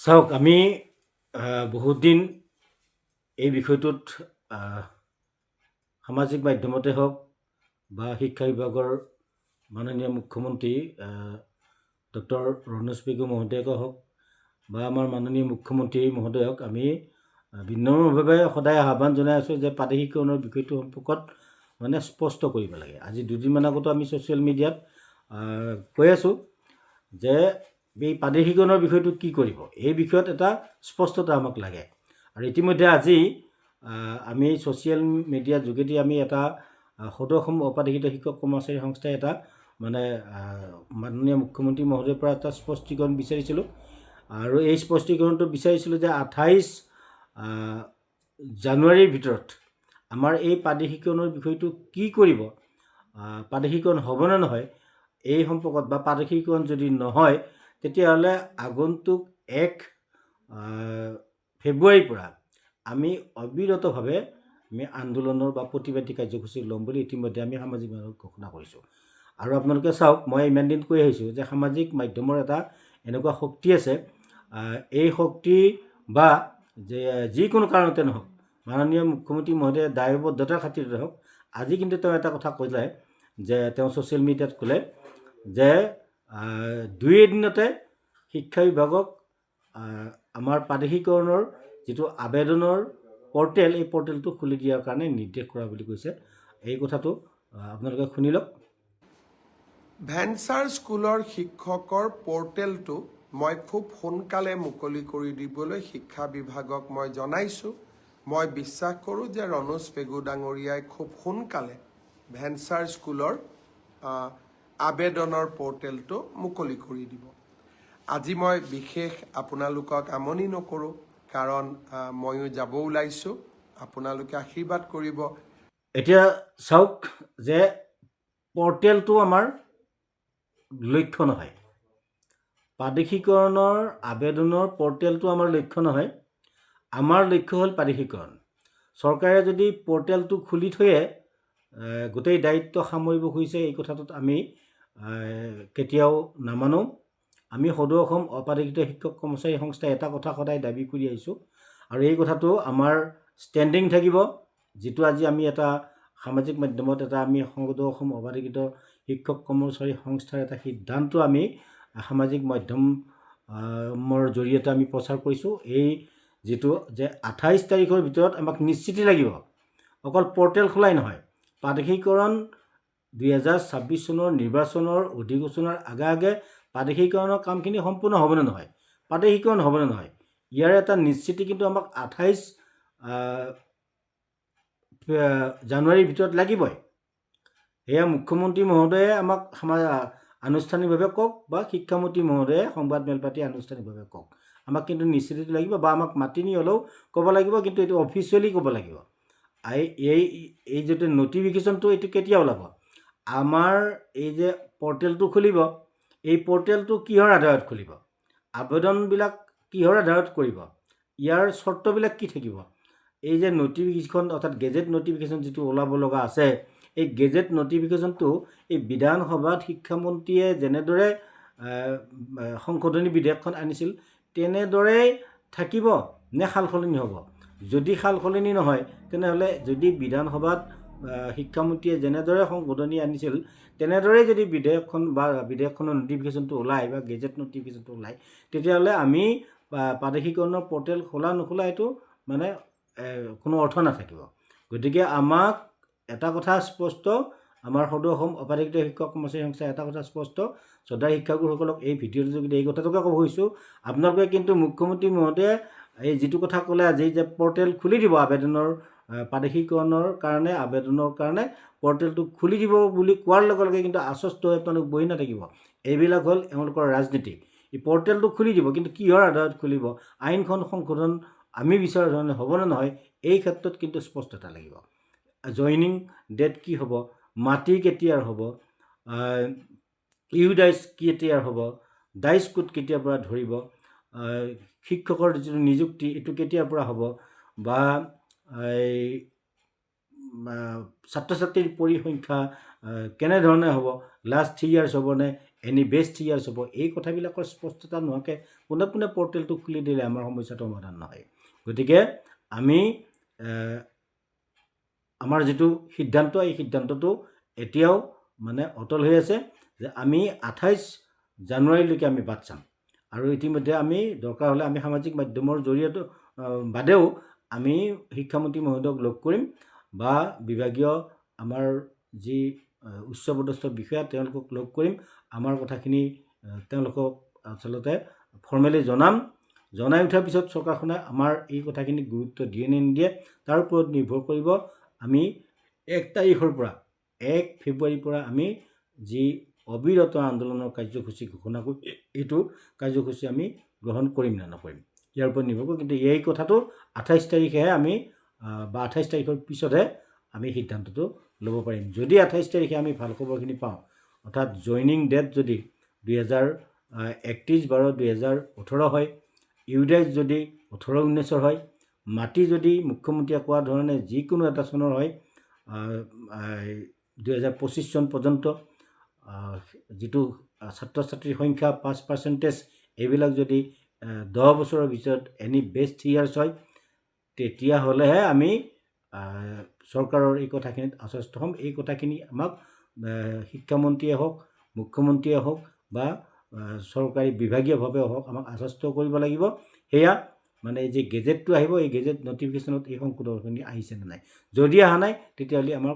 চাওক আমি বহুত দিন এই বিষয়টোত সামাজিক মাধ্যমতে হওক বা শিক্ষা বিভাগৰ মাননীয় মুখ্যমন্ত্ৰী ডক্টৰ ৰণোজ পেগু মহোদয়কে হওক বা আমাৰ মাননীয় মুখ্যমন্ত্ৰী মহোদয়ক আমি বিনম্ৰভাৱে সদায় আহ্বান জনাই আছোঁ যে প্ৰাদেশিকৰণৰ বিষয়টো সম্পৰ্কত মানে স্পষ্ট কৰিব লাগে। আজি দুদিনমান আগতো আমি ছ'চিয়েল মিডিয়াত কৈ আছোঁ যে এই প্ৰাদেশিকৰণৰ বিষয়টো কি কৰিব, এই বিষয়ত এটা স্পষ্টতা আমাক লাগে। আৰু ইতিমধ্যে আজি আমি ছ'চিয়েল মিডিয়াৰ যোগেদি আমি এটা সদৌ অসম অপ্ৰাদেশিত শিক্ষক কৰ্মচাৰী সংস্থাই এটা মানে মাননীয় মুখ্যমন্ত্ৰী মহোদয়ৰ পৰা এটা স্পষ্টীকৰণ বিচাৰিছিলোঁ। আৰু এই স্পষ্টীকৰণটো বিচাৰিছিলোঁ যে 28 জানুৱাৰীৰ ভিতৰত আমাৰ এই প্ৰাদেশিকৰণৰ বিষয়টো কি কৰিব, প্ৰাদেশিকৰণ হ'বনে নহয় এই সম্পৰ্কত, বা প্ৰাদেশিকৰণ যদি নহয় তেতিয়াহ'লে আগন্তুক 1 ফেব্ৰুৱাৰীৰ পৰা আমি অবিৰতভাৱে আমি আন্দোলনৰ বা প্ৰতিবাদী কাৰ্যসূচী ল'ম বুলি ইতিমধ্যে আমি সামাজিক মাধ্যমত ঘোষণা কৰিছোঁ। আৰু আপোনালোকে চাওক, মই ইমান দিন কৈ আহিছোঁ যে সামাজিক মাধ্যমৰ এটা এনেকুৱা শক্তি আছে, এই শক্তি বা যে যিকোনো কাৰণতে নহওক, মাননীয় মুখ্যমন্ত্ৰী মহোদয়ে দায়বদ্ধতাৰ খাতিৰতে হওক, আজি কিন্তু তেওঁ এটা কথা ক'লে যে তেওঁ ছ'চিয়েল মিডিয়াত ক'লে যে 2 এদিনতে শিক্ষা বিভাগক আমাৰ প্ৰাদেশিকৰণৰ যিটো আবেদনৰ পৰ্টেল, এই পৰ্টেলটো খুলি দিয়াৰ কাৰণে নিৰ্দেশ কৰা বুলি কৈছে। এই কথাটো আপোনালোকে শুনি লওক। ভেঞ্চাৰ স্কুলৰ শিক্ষকৰ পৰ্টেলটো মই খুব সোনকালে মুকলি কৰি দিবলৈ শিক্ষা বিভাগক মই জনাইছোঁ। মই বিশ্বাস কৰোঁ যে ৰণোজ পেগু ডাঙৰীয়াই খুব সোনকালে ভেঞ্চাৰ স্কুলৰ আবেদনৰ পৰ্টেলটো মুকলি কৰি দিব। আজি মই বিশেষ আপোনালোকক আমনি নকৰোঁ, কাৰণ ময়ো যাব ওলাইছোঁ। আপোনালোকে আশীৰ্বাদ কৰিব। এতিয়া চাওক যে পৰ্টেলটো আমাৰ লক্ষ্য নহয়, প্ৰাদেশিকৰণৰ আবেদনৰ পৰ্টেলটো আমাৰ লক্ষ্য নহয়। আমাৰ লক্ষ্য হ'ল প্ৰাদেশিকৰণ। চৰকাৰে যদি পৰ্টেলটো খুলি থৈয়ে গোটেই দায়িত্ব সামৰিব খুজিছে, এই কথাটোত আমি কেতিয়াও নামানো। আমি সদৌ অসম অপ্ৰাদেশিত শিক্ষক কৰ্মচাৰী সংস্থাই এটা কথা সদায় দাবী কৰি আহিছোঁ, আৰু এই কথাটো আমাৰ ষ্টেণ্ডিং থাকিব। যিটো আজি আমি এটা সামাজিক মাধ্যমত এটা আমি সদৌ অসম অপ্ৰাদেশিত শিক্ষক কৰ্মচাৰী সংস্থাৰ এটা সিদ্ধান্ত আমি সামাজিক মাধ্যমৰ জৰিয়তে আমি প্ৰচাৰ কৰিছোঁ। এই যিটো যে 28 তাৰিখৰ ভিতৰত আমাক নিশ্চিতি লাগিব, অকল পৰ্টেল খোলাই নহয়, প্ৰাদেশিকৰণ 2026 চনৰ নিৰ্বাচনৰ অধিসূচনাৰ আগে আগে প্ৰাদেশিকৰণৰ কামখিনি সম্পূৰ্ণ হ'বনে নহয়, প্ৰাদেশিকৰণ হ'বনে নহয়, ইয়াৰ এটা নিশ্চিতি কিন্তু আমাক 28 জানুৱাৰীৰ ভিতৰত লাগিবই। সেয়া মুখ্যমন্ত্ৰী মহোদয়ে আমাক আনুষ্ঠানিকভাৱে কওক, বা শিক্ষামন্ত্ৰী মহোদয়ে সংবাদ মেল পাতি আনুষ্ঠানিকভাৱে কওক। আমাক কিন্তু নিশ্চিতিটো লাগিব, বা আমাক মাতি নি হ'লেও ক'ব লাগিব, কিন্তু এইটো অফিচিয়েলি ক'ব লাগিব। এই যিটো নটিফিকেশ্যনটো এইটো কেতিয়া ওলাব, আমাৰ এই যে পৰ্টেলটো খুলিব, এই পৰ্টেলটো কিহৰ আধাৰত খুলিব, আবেদনবিলাক কিহৰ আধাৰত কৰিব, ইয়াৰ চৰ্তবিলাক কি থাকিব, এই যে নটিফিকেশ্যন অৰ্থাৎ গেজেট নটিফিকেশ্যন যিটো ওলাব লগা আছে, এই গেজেট নটিফিকেশ্যনটো এই বিধানসভাত শিক্ষামন্ত্ৰীয়ে যেনেদৰে সংশোধনী বিধেয়কখন আনিছিল তেনেদৰেই থাকিব নে সাল সলনি হ'ব। যদি সাল সলনি নহয়, তেনেহ'লে যদি বিধানসভাত শিক্ষামন্ত্ৰীয়ে যেনেদৰে সংশোধনী আনিছিল তেনেদৰেই যদি বিধেয়কখনৰ নটিফিকেশ্যনটো ওলায় বা গেজেট নটিফিকেশ্যনটো ওলায়, তেতিয়াহ'লে আমি প্ৰাদেশিকৰণৰ পৰ্টেল খোলা নোখোলা এইটো মানে কোনো অৰ্থ নাথাকিব। গতিকে আমাক এটা কথা স্পষ্ট, আমাৰ সদৌ অসম অপ্ৰাদেশিত শিক্ষক কৰ্মচাৰী সংস্থাই এটা কথা স্পষ্ট, শ্ৰদ্ধাৰ শিক্ষাগুৰুসকলক এই ভিডিঅ'টোৰ যোগেদি এই কথাটোকে ক'ব খুজিছোঁ, আপোনালোকে কিন্তু মুখ্যমন্ত্ৰী মহোদয়ে এই যিটো কথা ক'লে আজি যে পৰ্টেল খুলি দিব আবেদনৰ, প্ৰাদেশিকৰণৰ কাৰণে আবেদনৰ কাৰণে পৰ্টেলটো খুলি দিব বুলি কোৱাৰ লগে লগে কিন্তু আশ্বস্ত হৈ আপোনালোক বহি নাথাকিব। এইবিলাক হ'ল এওঁলোকৰ ৰাজনীতি। এই পৰ্টেলটো খুলি দিব, কিন্তু কিহৰ আধাৰত খুলিব, আইনখন সংশোধন আমি বিচৰা ধৰণে হ'বনে নহয়, এই ক্ষেত্ৰত কিন্তু স্পষ্টতা লাগিব। জইনিং ডেট কি হ'ব, মাটি কেতিয়াৰ হ'ব, ইউডাইচ কেতিয়াৰ হ'ব, ডাইচ কোড কেতিয়াৰ পৰা ধৰিব, শিক্ষকৰ যিটো নিযুক্তি এইটো কেতিয়াৰ পৰা হ'ব, বা এই ছাত্ৰ ছাত্ৰীৰ পৰিসংখ্যা কেনেধৰণে হ'ব, লাষ্ট 3 years হ'বনে, এনি বেষ্ট ইয়াৰ্ছ হ'ব, এই কথাবিলাকৰ স্পষ্টতা নোহোৱাকৈ পোনে পোনে পৰ্টেলটো খুলি দিলে আমাৰ সমস্যাটো সমাধান নহয়। গতিকে আমি আমাৰ যিটো সিদ্ধান্ত, এই সিদ্ধান্তটো এতিয়াও মানে অটল হৈ আছে যে আমি 28 জানুৱাৰীলৈকে আমি বাট চাম। আৰু ইতিমধ্যে আমি দৰকাৰ হ'লে আমি সামাজিক মাধ্যমৰ জৰিয়তে বাদেও আমি শিক্ষামন্ত্ৰী মহোদয়ক লগ কৰিম বা বিভাগীয় আমাৰ যি উচ্চপদস্থ বিষয়া তেওঁলোকক লগ কৰিম। আমাৰ কথাখিনি তেওঁলোকক আচলতে ফৰ্মেলি জনাই উঠাৰ পিছত চৰকাৰখনে আমাৰ এই কথাখিনি গুৰুত্ব দিয়ে নে নিদিয়ে তাৰ ওপৰত নিৰ্ভৰ কৰিব। আমি 1 ফেব্ৰুৱাৰীৰ পৰা আমি যি অবিৰত আন্দোলনৰ কাৰ্যসূচী ঘোষণা কৰি এইটো কাৰ্যসূচী আমি গ্ৰহণ কৰিম নে নকৰিম ইয়াৰ ওপৰত নিৰ্ভৰ কৰিব। কিন্তু এই কথাটো 28 তাৰিখেহে আমি বা 28 তাৰিখৰ পিছতহে আমি সিদ্ধান্তটো ল'ব পাৰিম। যদি 28 তাৰিখে আমি ভাল খবৰখিনি পাওঁ, অৰ্থাৎ জইনিং ডেট যদি 31/12/2018 হয়, ইউডাইজ যদি 18-19 হয়, মাটি যদি মুখ্যমন্ত্ৰীয়ে কোৱা ধৰণে যিকোনো এটা চনৰ হয় 2025 চন পৰ্যন্ত, যিটো ছাত্ৰ ছাত্ৰীৰ সংখ্যা 5%, এইবিলাক যদি 10 বছৰৰ ভিতৰত এনি বেষ্ট ইয়াৰ্ছ হয়, তেতিয়াহ'লেহে আমি চৰকাৰৰ এই কথাখিনিত আশ্বস্ত হ'ম। এই কথাখিনি আমাক শিক্ষামন্ত্ৰীয়ে হওক, মুখ্যমন্ত্ৰীয়ে হওক বা চৰকাৰী বিভাগীয়ভাৱে হওক আমাক আশ্বস্ত কৰিব লাগিব। সেয়া মানে এই যে গেজেটটো আহিব, এই গেজেট নটিফিকেশ্যনত এই সংশোধনখিনি আহিছে নে নাই। যদি অহা নাই তেতিয়াহ'লে আমাৰ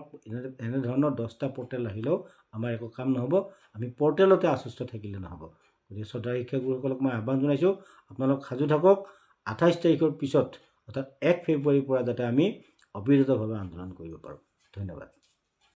এনেধৰণৰ 10টা পৰ্টেল আহিলেও আমাৰ একো কাম নহ'ব, আমি পৰ্টেলতে আশ্বস্ত থাকিলে নহ'ব। গতিকে শ্ৰদ্ধা শিক্ষাগুৰুসকলক মই আহ্বান জনাইছোঁ, আপোনালোক সাজু থাকক। 28 তাৰিখৰ পিছত অৰ্থাৎ 1 ফেব্ৰুৱাৰীৰ পৰা যাতে আমি অবিৰতভাৱে আন্দোলন কৰিব পাৰোঁ। ধন্যবাদ।